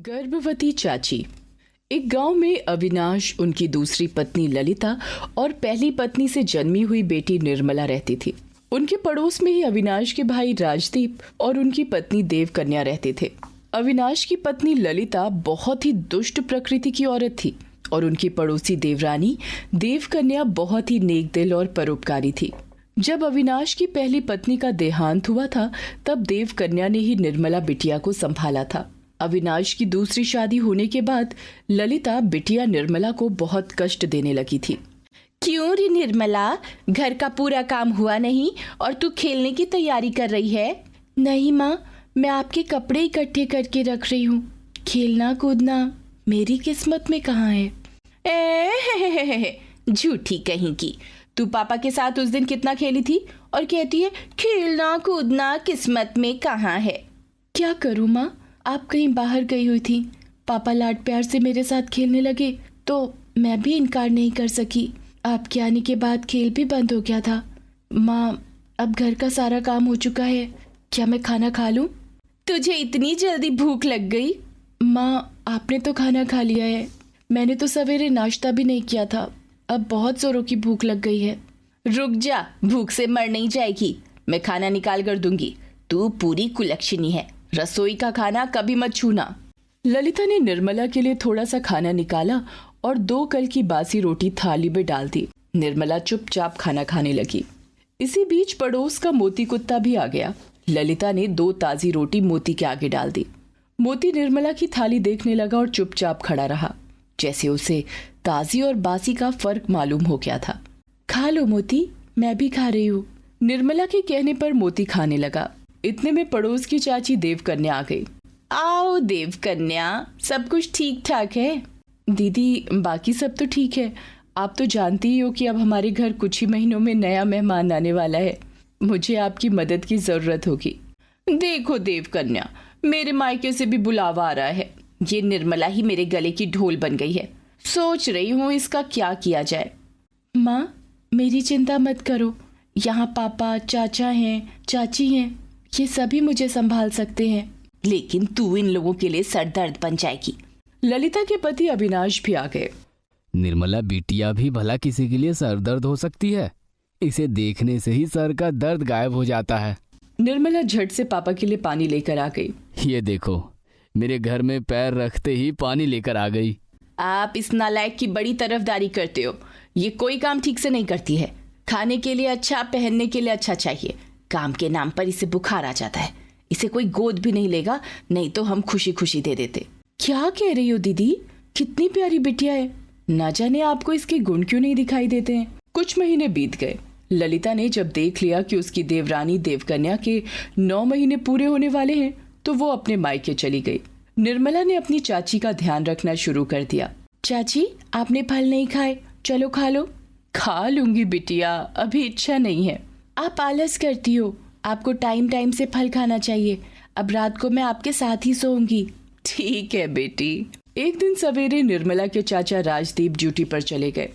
गर्भवती चाची। एक गांव में अविनाश, उनकी दूसरी पत्नी ललिता और पहली पत्नी से जन्मी हुई बेटी निर्मला रहती थी। उनके पड़ोस में ही अविनाश के भाई राजदीप और उनकी पत्नी देवकन्या रहते थे। अविनाश की पत्नी ललिता बहुत ही दुष्ट प्रकृति की औरत थी और उनकी पड़ोसी देवरानी देवकन्या बहुत ही नेक दिल और परोपकारी थी। जब अविनाश की पहली पत्नी का देहांत हुआ था तब देवकन्या ने ही निर्मला बिटिया को संभाला था। अविनाश की दूसरी शादी होने के बाद ललिता बिटिया निर्मला को बहुत कष्ट देने लगी थी। क्यों रे निर्मला, घर का पूरा काम हुआ नहीं और तू खेलने की तैयारी कर रही है? नहीं माँ, मैं आपके कपड़े इकट्ठे करके रख रही हूँ। खेलना कूदना मेरी किस्मत में कहाँ है। झूठी कहीं की। तू पापा के साथ उस दिन कितना खेली थी और कहती है खेलना कूदना किस्मत में कहाँ है। क्या करूँ माँ, आप कहीं बाहर गई हुई थी। पापा लाड प्यार से मेरे साथ खेलने लगे तो मैं भी इनकार नहीं कर सकी। आपके आने के बाद खेल भी बंद हो गया था। माँ, अब घर का सारा काम हो चुका है, क्या मैं खाना खा लूँ? तुझे इतनी जल्दी भूख लग गई? माँ, आपने तो खाना खा लिया है, मैंने तो सवेरे नाश्ता भी नहीं किया था। अब बहुत जोरों की भूख लग गई है। रुक जा, भूख से मर नहीं जाएगी। मैं खाना निकाल कर दूंगी। तू पूरी कुलक्षणी है, रसोई का खाना कभी मत छूना। ललिता ने निर्मला के लिए थोड़ा सा खाना निकाला और 2 कल की बासी रोटी थाली में डाल दी। निर्मला चुपचाप खाना खाने लगी। इसी बीच पड़ोस का मोती कुत्ता भी आ गया। ललिता ने 2 ताजी रोटी मोती के आगे डाल दी। मोती निर्मला की थाली देखने लगा और चुपचाप खड़ा रहा, जैसे उसे ताजी और बासी का फर्क मालूम हो गया था। खा लो मोती, मैं भी खा रही हूँ। निर्मला के कहने पर मोती खाने लगा। इतने में पड़ोस की चाची देवकन्या आ गई। आओ देवकन्या, सब कुछ ठीक ठाक है? दीदी, बाकी सब तो ठीक है। आप तो जानती ही हो कि अब हमारे घर कुछ ही महीनों में नया मेहमान आने वाला है। मुझे आपकी मदद की जरूरत होगी। देखो देवकन्या, मेरे मायके से भी बुलावा आ रहा है। ये निर्मला ही मेरे गले की ढोल बन गई है। सोच रही हूँ इसका क्या किया जाए। माँ, मेरी चिंता मत करो, यहाँ पापा, चाचा हैं, चाची हैं, ये सभी मुझे संभाल सकते हैं। लेकिन तू इन लोगों के लिए सरदर्द बन जाएगी। ललिता के पति अविनाश भी आ गए। निर्मला बिटिया भी भला किसी के लिए सरदर्द हो सकती है? इसे देखने से ही सर का दर्द गायब हो जाता है। निर्मला झट से पापा के लिए पानी लेकर आ गई। ये देखो, मेरे घर में पैर रखते ही पानी लेकर आ गई। आप इस नालायक की बड़ी तरफदारी करते हो। ये कोई काम ठीक से नहीं करती है। खाने के लिए अच्छा, पहनने के लिए अच्छा चाहिए, काम के नाम पर इसे बुखार आ जाता है। इसे कोई गोद भी नहीं लेगा, नहीं तो हम खुशी खुशी दे देते। क्या कह रही हो दीदी, कितनी प्यारी बिटिया है। ना जाने आपको इसके गुण क्यों नहीं दिखाई देते हैं। कुछ महीने बीत गए। ललिता ने जब देख लिया कि उसकी देवरानी देवकन्या के 9 महीने पूरे होने वाले हैं तो वो अपने मायके चली गई। निर्मला ने अपनी चाची का ध्यान रखना शुरू कर दिया। चाची, आपने फल नहीं खाए, चलो खा लो। खा लूंगी बिटिया, अभी इच्छा नहीं है। आप आलस करती हो, आपको टाइम टाइम से फल खाना चाहिए। अब रात को मैं आपके साथ ही सोऊंगी। ठीक है बेटी। एक दिन सवेरे निर्मला के चाचा राजदीप ड्यूटी पर चले गए।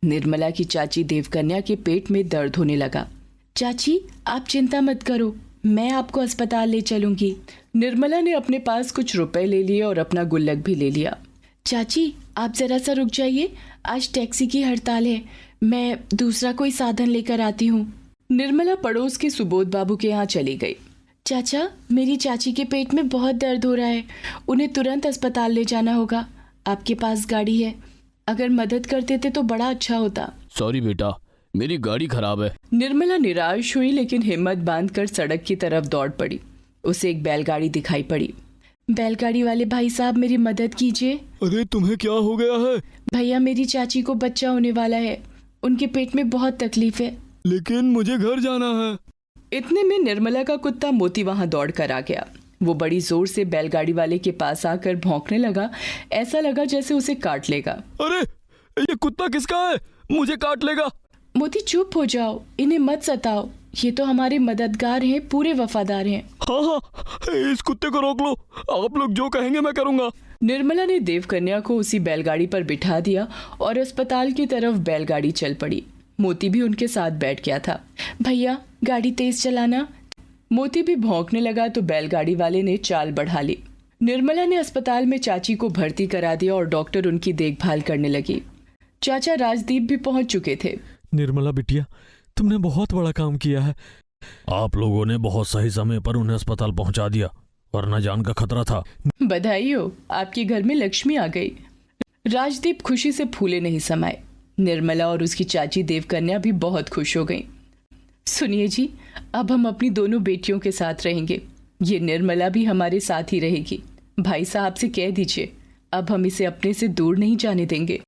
निर्मला की चाची देवकन्या के पेट में दर्द होने लगा। चाची, आप चिंता मत करो, मैं आपको अस्पताल ले चलूंगी। निर्मला ने अपने पास कुछ रुपए ले लिए और अपना गुल्लक भी ले लिया। चाची, आप जरा सा रुक जाइए, आज टैक्सी की हड़ताल है, मैं दूसरा कोई साधन लेकर आती हूँ। निर्मला पड़ोस के सुबोध बाबू के यहाँ चली गई। चाचा, मेरी चाची के पेट में बहुत दर्द हो रहा है, उन्हें तुरंत अस्पताल ले जाना होगा। आपके पास गाड़ी है? अगर मदद करते थे तो बड़ा अच्छा होता। सॉरी बेटा, मेरी गाड़ी खराब है। निर्मला निराश हुई लेकिन हिम्मत बांधकर सड़क की तरफ दौड़ पड़ी। उसे एक बैलगाड़ी दिखाई पड़ी। बैलगाड़ी वाले भाई साहब, मेरी मदद कीजिए। अरे तुम्हें क्या हो गया है? भैया, मेरी चाची को बच्चा होने वाला है, उनके पेट में बहुत तकलीफ है। लेकिन मुझे घर जाना है। इतने में निर्मला का कुत्ता मोती वहां दौड़ कर आ गया। वो बड़ी जोर से बैलगाड़ी वाले के पास आकर भौंकने लगा। ऐसा लगा जैसे उसे काट लेगा। अरे, ये कुत्ता किसका है? मुझे काट लेगा। मोती, चुप हो जाओ, इन्हें मत सताओ, ये तो हमारे मददगार हैं, पूरे वफादार हैं। हाँ, इस कुत्ते को रोक लो, आप लोग जो कहेंगे मैं करूँगा। निर्मला ने देवकन्या को उसी बैलगाड़ी पर बिठा दिया और अस्पताल की तरफ बैलगाड़ी चल पड़ी। मोती भी उनके साथ बैठ गया था। भैया, गाड़ी तेज चलाना। मोती भी भौंकने लगा तो बैलगाड़ी वाले ने चाल बढ़ा ली। निर्मला ने अस्पताल में चाची को भर्ती करा दिया और डॉक्टर उनकी देखभाल करने लगी। चाचा राजदीप भी पहुंच चुके थे। निर्मला बिटिया, तुमने बहुत बड़ा काम किया है। आप लोगों ने बहुत सही समय पर उन्हें अस्पताल पहुंचा दिया, वरना जान का खतरा था। बधाई हो, आपके घर में लक्ष्मी आ गई। राजदीप खुशी से फूले नहीं समाये। निर्मला और उसकी चाची देवकन्या भी बहुत खुश हो गईं। सुनिए जी, अब हम अपनी दोनों बेटियों के साथ रहेंगे। ये निर्मला भी हमारे साथ ही रहेगी। भाई साहब से कह दीजिए, अब हम इसे अपने से दूर नहीं जाने देंगे।